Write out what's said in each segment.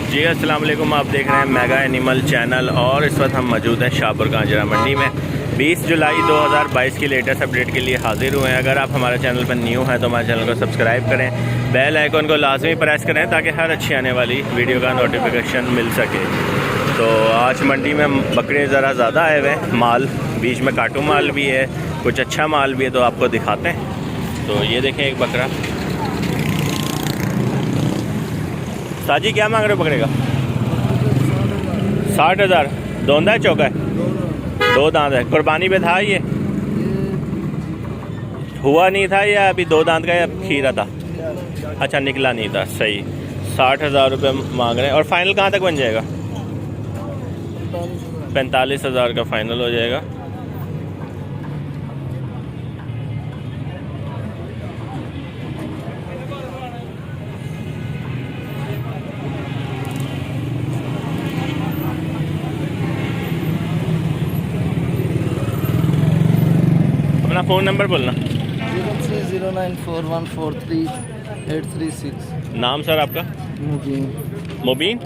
जी अस्सलाम वालेकुम, आप देख रहे हैं मेगा एनिमल चैनल और इस वक्त हम मौजूद हैं शाहपुर कांजरा मंडी में। 20 जुलाई 2022 की लेटेस्ट अपडेट के लिए हाजिर हुए हैं। अगर आप हमारे चैनल पर न्यू हैं तो हमारे चैनल को सब्सक्राइब करें, बेल आइकन को लाजमी प्रेस करें ताकि हर अच्छी आने वाली वीडियो का नोटिफिकेशन मिल सके। तो आज मंडी में बकरे ज़रा ज़्यादा आए हुए हैं, माल बीच में काटू माल भी है, कुछ अच्छा माल भी है, तो आपको दिखाते हैं। तो ये देखें एक बकरा। साजी क्या मांग रहे हो बकरे का? 60,000। दोंदा है चौका है? दो दांत है। कुर्बानी पे था ये? हुआ नहीं था या अभी दो दांत का या खीरा था? अच्छा, निकला नहीं था। सही। 60,000 रुपये मांग रहे हैं। और फाइनल कहाँ तक बन जाएगा? 45,000 का फाइनल हो जाएगा। अपना फ़ोन नंबर बोलना। 0309414386। नाम सर आपका? मुबीन। मुबीन।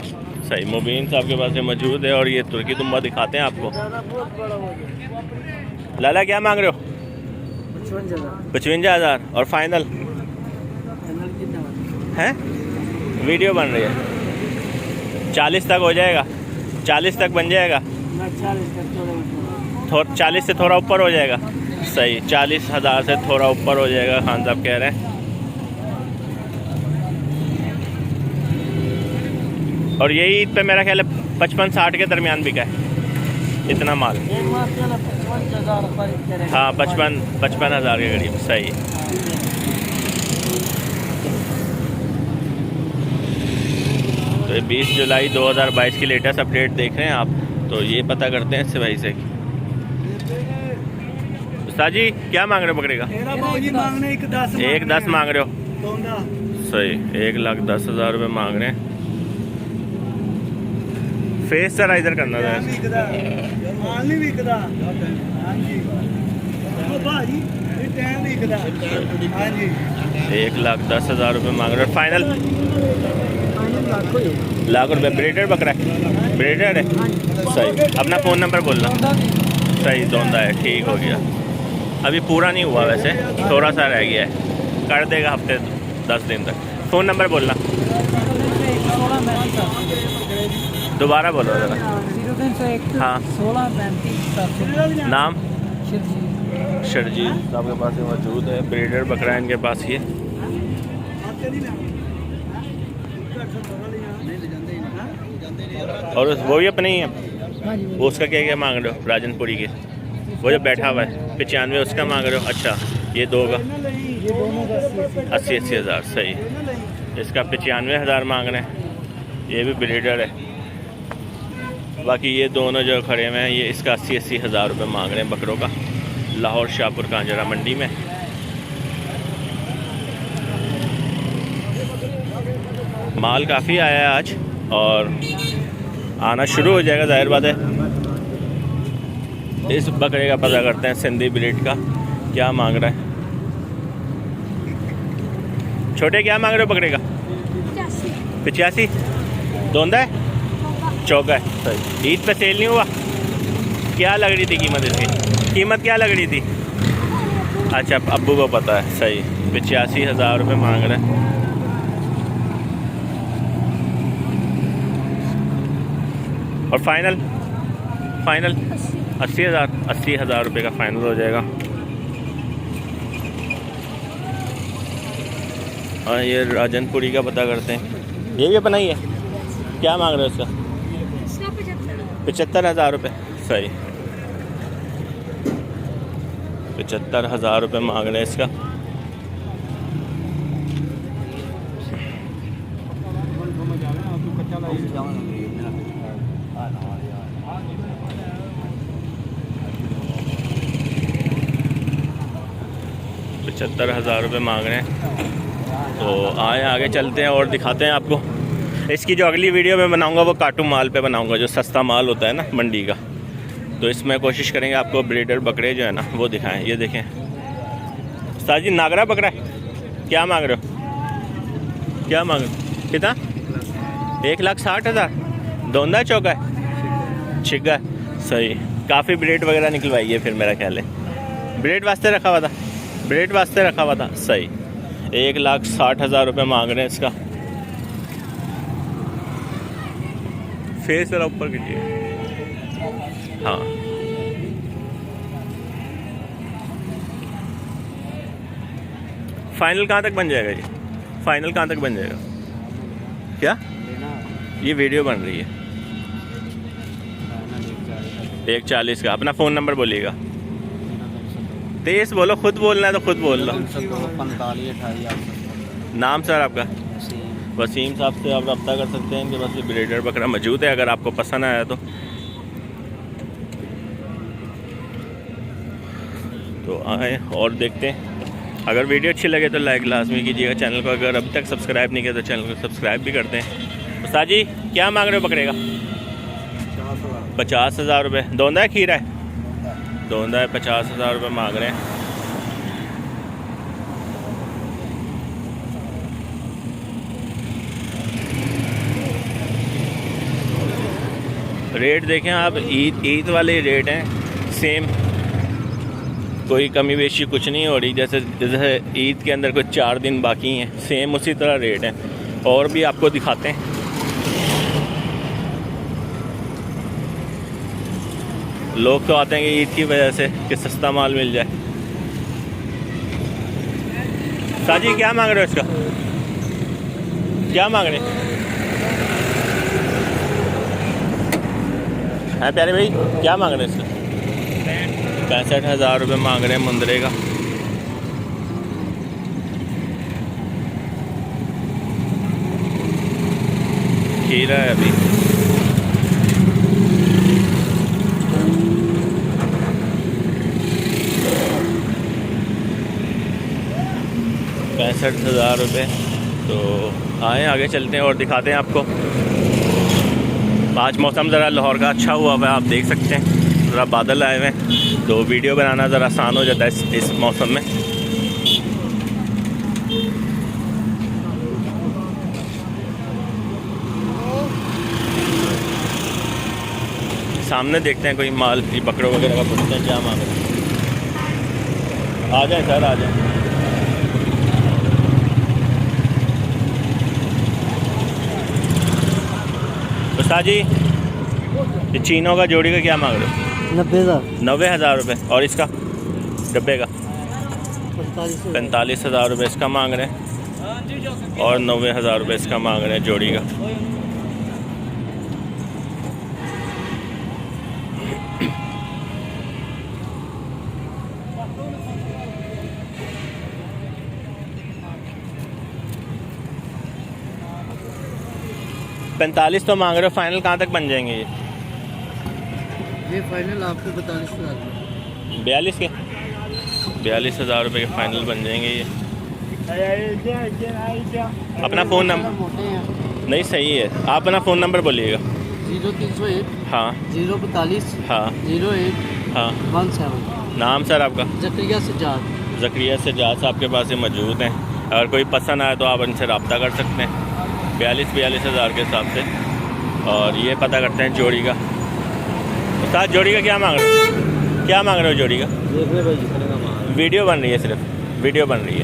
सही, मुबीन साहब के पास ये मौजूद है। और ये तुर्की तुम्बा दिखाते हैं आपको। लाला क्या मांग रहे हो? 55,000। और फाइनल है? वीडियो बन रही है। 40 तक हो जाएगा? 40 तक बन जाएगा? 40 से थोड़ा ऊपर हो जाएगा। सही, 40,000 से थोड़ा ऊपर हो जाएगा, खान साहब कह रहे हैं। और यही ईद पे मेरा ख्याल है 55-60 के दरमियान बिका है इतना माल। हाँ, 55,000 के करीब। सही। तो 20 जुलाई 2022 की लेटेस्ट अपडेट देख रहे हैं आप। तो ये पता करते हैं इससे भाई से। उस्ताद जी क्या मांग रहे हो बकरे का? 1,10 मांग रहे हो? सही, 1,10,000 रुपये मांग रहे हैं। फेस जरा इधर करना था। 1,10,000 रुपये मांग रहे हो। फाइनल लाख रुपये। ब्रीडर बकरा है? ब्रीडर है। सही। अपना फ़ोन नंबर बोलना। सही, दोंदा है। ठीक हो गया। अभी पूरा नहीं हुआ, वैसे थोड़ा सा रह गया है, कर देगा हफ्ते 10 दिन तक। फ़ोन नंबर बोलना। दोबारा बोलो ज़रा। हाँ। नाम? शर्जील साहब के पास मौजूद है। ब्रीडर बकरा है इनके पास ये। और वो भी अपने ही है? वो उसका क्या क्या मांग रहे हो? राजनपुरी के वो जो बैठा हुआ है 95 उसका मांग रहे हो? अच्छा, ये दो का 80,000। सही। इसका 95,000 मांग रहे हैं। ये भी ब्रीडर है। बाकी ये दोनों जो खड़े हुए हैं ये इसका 80,000 रुपये मांग रहे हैं बकरों का, लाहौर शाहपुर कांजरा मंडी में। माल काफ़ी आया है आज और आना शुरू हो जाएगा, जाहिर बात है। इस बकरे का पता करते हैं सिंधी ब्रीड का क्या मांग रहा है। छोटे क्या मांग रहे हो बकरे का? 85। दोंदा है चौका है? सही। ईद पे सेल नहीं हुआ? क्या लग रही थी कीमत इसकी? कीमत क्या लग रही थी? अच्छा, अब्बू को पता है। सही। 85,000 रुपये मांग रहे हैं। और फाइनल 80,000 रुपये का फाइनल हो जाएगा। और ये राजनपुरी का पता करते हैं। ये भी अपना ही है? क्या मांग रहे हो उसका? 75,000 रुपये। सही। 75,000 रुपये मांग रहे हैं इसका। ₹75,000 मांग रहे हैं। तो आए आगे चलते हैं और दिखाते हैं आपको। इसकी जो अगली वीडियो मैं बनाऊंगा वो काटू माल पे बनाऊंगा, जो सस्ता माल होता है ना मंडी का। तो इसमें कोशिश करेंगे आपको ब्रीडर बकरे जो है ना वो दिखाएं। ये देखें उस्ताद जी, नागरा बकरा है। क्या मांग रहे हो? क्या मांग रहे हो? कितना? 1,60,000। दोंदा चौका है, छिग्गा सही। काफ़ी ब्रेड वगैरह निकलवाई है फिर मेरा ख्याल है, ब्रेड वास्ते रखा हुआ था, ब्रेड वास्ते रखा हुआ था सही। 1,60,000 रुपये मांग रहे हैं इसका। फेस जरा ऊपर कीजिए। हाँ फाइनल कहाँ तक बन जाएगा ये? फाइनल कहाँ तक बन जाएगा? क्या ये वीडियो बन रही है? 1,40 का। अपना फ़ोन नंबर बोलिएगा। तेज बोलो, खुद बोलना है तो खुद बोल लो। 45-28। नाम सर आपका? वसीम साहब से आप रब्ता कर सकते हैं कि बस ये ब्रीडर बकरा मौजूद है, अगर आपको पसंद आया तो आए और देखते हैं। अगर वीडियो अच्छी लगे तो लाइक लाजमी कीजिएगा। चैनल को अगर अभी तक सब्सक्राइब नहीं किया तो चैनल को सब्सक्राइब भी करते हैं। उस्ताद जी क्या मांग रहे हो बकरे का? 50,000 रुपये। दोंदा है खीरा है? दोंदा है, 50,000 रुपये मांग रहे हैं। रेट देखें आप, ईद वाले रेट हैं सेम, कोई कमी बेशी कुछ नहीं हो रही। जैसे ईद के अंदर कुछ 4 दिन बाकी हैं, सेम उसी तरह रेट हैं। और भी आपको दिखाते हैं। लोग तो आते हैं कि ईद की वजह से कि सस्ता माल मिल जाए। साजी क्या मांग रहे हो इसका? क्या मांग रहे हैं प्यारे भाई? क्या मांग रहे हैं इसका? 65,000 रुपये मांग रहे हैं मुंदरे का। खीरा है अभी। ₹65,000। तो आए आगे चलते हैं और दिखाते हैं आपको। आज मौसम ज़रा लाहौर का अच्छा हुआ है, आप देख सकते हैं। ज़रा बादल आए हुए हैं तो वीडियो बनाना ज़रा आसान हो जाता है इस मौसम में। सामने देखते हैं कोई माल, ये बकरों वगैरह का पूछते हैं क्या मांग रहे हैं। आ जाए सर, आ जाए। उस्ताद जी ये चीनों का जोड़ी का क्या मांग रहे हो? 90,000 रुपये। और इसका डब्बे का 45,000 रुपये इसका मांग रहे हैं। और 90,000 रुपये इसका मांग रहे हैं जोड़ी का। $45 तो मांग रहे हो, फाइनल कहाँ तक बन जाएंगे ये फाइनल आपको 42,000। 42 के? 42,000 रुपये के फाइनल बन जाएंगे ये। अपना फ़ोन नंबर नहीं सही है, आप अपना फ़ोन नंबर बोलिएगा। 0301 हाँ 042 हाँ 08 हाँ 17। नाम सर आपका? ज़करिया सज्जाद। ज़करिया सज्जाद साहब के पास ये मौजूद हैं। अगर कोई पसंद आए तो आप उनसे रब्ता कर सकते हैं 42,000 के हिसाब से। और ये पता करते हैं जोड़ी का। उस्ताद जोड़ी का क्या मांग रहे हो? क्या मांग रहे हो जोड़ी का? वीडियो बन रही है, सिर्फ वीडियो बन रही है।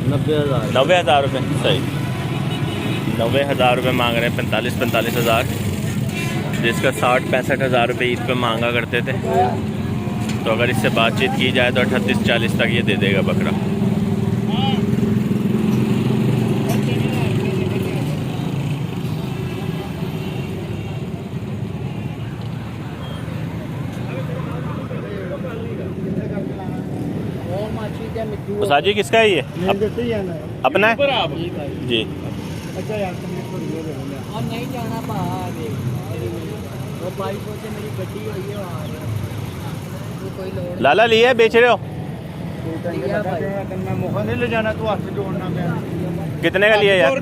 90,000 रुपये सही। 90,000 रुपये मांग रहे हैं। 45,000 जिसका 60-65,000 रुपये ईद पे मांगा करते थे। तो अगर इससे बातचीत की जाए तो 38-40 तक ये दे देगा बकरा। उस्ताद जी किसका है ये? अपना है जी। नहीं जाना लाला लिया बेच रहे हो? ले जाना तो हाथ से जोड़ना। कितने का लिया यार? मैं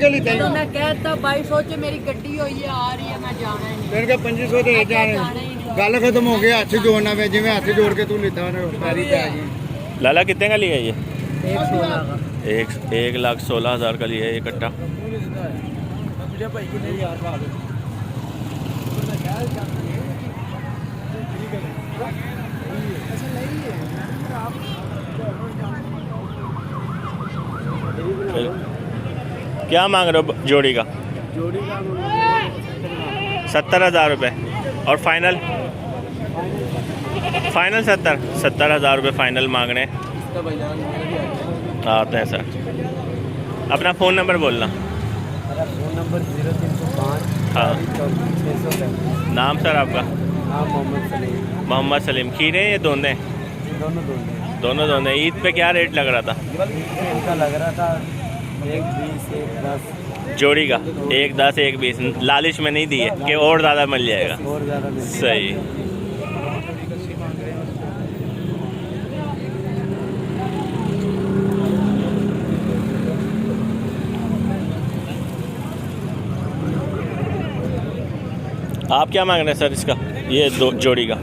कहता 2200 मेरी गड्डी हुई है, आ रही है, मैं जाना ही नहीं। 2500 दे जाने, गल खत्म हो गया। हाथ से जोड़ना पे, जिवें हाथ से जोड़ के तू लेता लाला कितने का लिया ये? 1,16,000 का लिया ये कट्टा। क्या मांग रहे हो जोड़ी का? 70,000 रुपये। और फाइनल? फाइनल 70,000 रुपये फाइनल मांग रहे हैं। आते हैं सर, अपना फ़ोन नंबर बोलना। Phone number 0305। हाँ, 600। नाम सर आपका? नाम मोहम्मद सलीम। मोहम्मद सलीम। खीरे ये दोंदे? दोनों दोंदे। ईद पे क्या रेट लग रहा था? इनका लग रहा था 120 110 जोड़ी का 110 120। लालिश में नहीं दी है कि और ज़्यादा मिल जाएगा? और ज़्यादा सही। आप क्या मांग रहे हैं सर इसका? ये दो जोड़ी का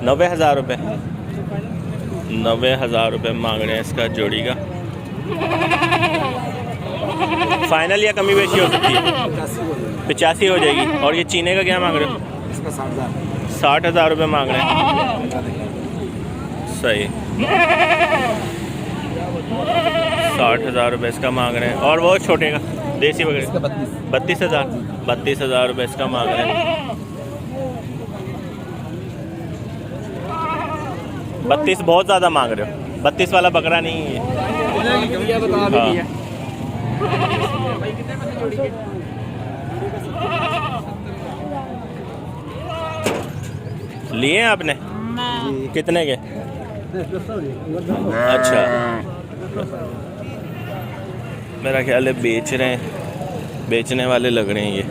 90,000 रुपये। 90,000 रुपये मांग रहे हैं इसका जोड़ी का। फाइनल या कमी बेशी हो सकती है? 85 हो जाएगी। और ये चीने का क्या मांग रहे हो? इसका 60,000 रुपये मांग रहे हैं। सही। 60,000 रुपये इसका मांग रहे हैं। और वो छोटे का देसी वगैरह? 32,000। 32,000 रुपये इसका मांग रहे हैं। 32 बहुत ज़्यादा मांग रहे हो। 32 वाला बकरा नहीं है। हाँ। लिए हैं आपने? कितने के? अच्छा, मेरा ख्याल है बेच रहे हैं, बेचने वाले लग रहे हैं। ये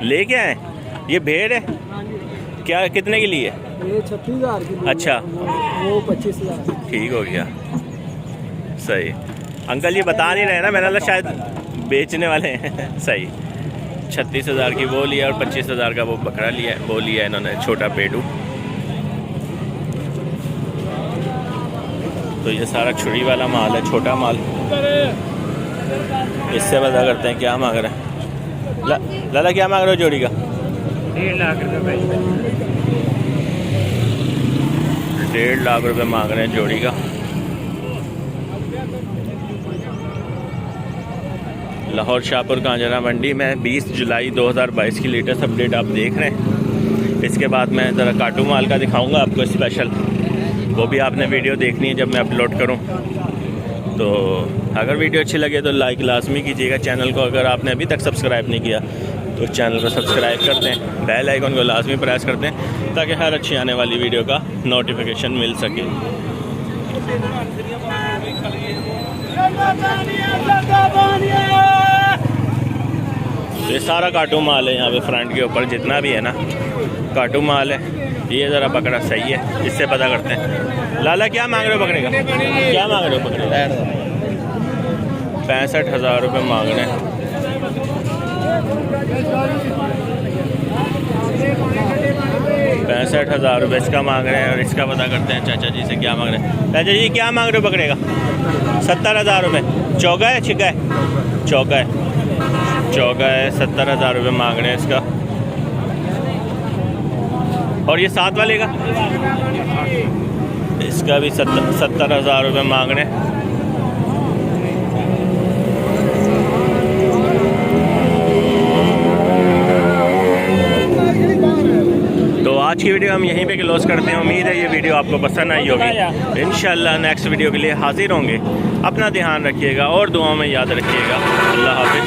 ले क्या है? ये भेड़ है क्या? कितने के लिए? ये 36,000 की। अच्छा, वो 25,000। ठीक हो गया। सही। अंकल ये बता नहीं रहे ना, मैंने लगा शायद बेचने वाले हैं। सही। 36,000 की वो लिया और 25,000 का वो बकरा लिया, वो लिया इन्होंने छोटा पेडू। तो ये सारा छुरी वाला माल है, छोटा माल। इससे पता करते हैं क्या मांग रहे हैं। लाला क्या मांग रहे हो जोड़ी का? 1.5 लाख रुपये। 1.5 लाख रुपये मांग रहे हैं जोड़ी का। लाहौर शाहपुर कांजरा मंडी में 20 जुलाई 2022 की लेटेस्ट अपडेट आप देख रहे हैं। इसके बाद मैं ज़रा काटू माल का दिखाऊंगा आपको स्पेशल, वो भी आपने वीडियो देखनी है जब मैं अपलोड करूं। तो अगर वीडियो अच्छी लगे तो लाइक लाजमी कीजिएगा। चैनल को अगर आपने अभी तक सब्सक्राइब नहीं किया तो चैनल को सब्सक्राइब कर दें, बेल आइकन को लाजमी प्रेस कर दें ताकि हर अच्छी आने वाली वीडियो का नोटिफिकेशन मिल सके। ये सारा काटू माल है यहाँ पे फ्रंट के ऊपर जितना भी है ना, काटू माल है। ये ज़रा बकरा सही है, इससे पता करते हैं। लाला क्या मांग रहे हो बकरे का? क्या मांग रहे हो बकरे का? 65,000 रुपये मांग रहे हैं। 65,000 रुपये इसका मांग रहे हैं। और इसका पता करते हैं चाचा जी से क्या मांग रहे हैं। चाचा जी क्या मांग रहे हो बकरे का? 70,000 रुपये। चौका है छिका है? चौका है। चौका है। 70,000 रुपये मांग रहे हैं इसका। और ये साथ वाले का? इसका भी 70,000 रुपये मांग रहे हैं। तो आज की वीडियो हम यहीं पे क्लोज करते हैं। उम्मीद है ये वीडियो आपको पसंद आई होगी। इंशाल्लाह नेक्स्ट वीडियो के लिए हाजिर होंगे। अपना ध्यान रखिएगा और दुआओं में याद रखिएगा। अल्लाह हाफिज़।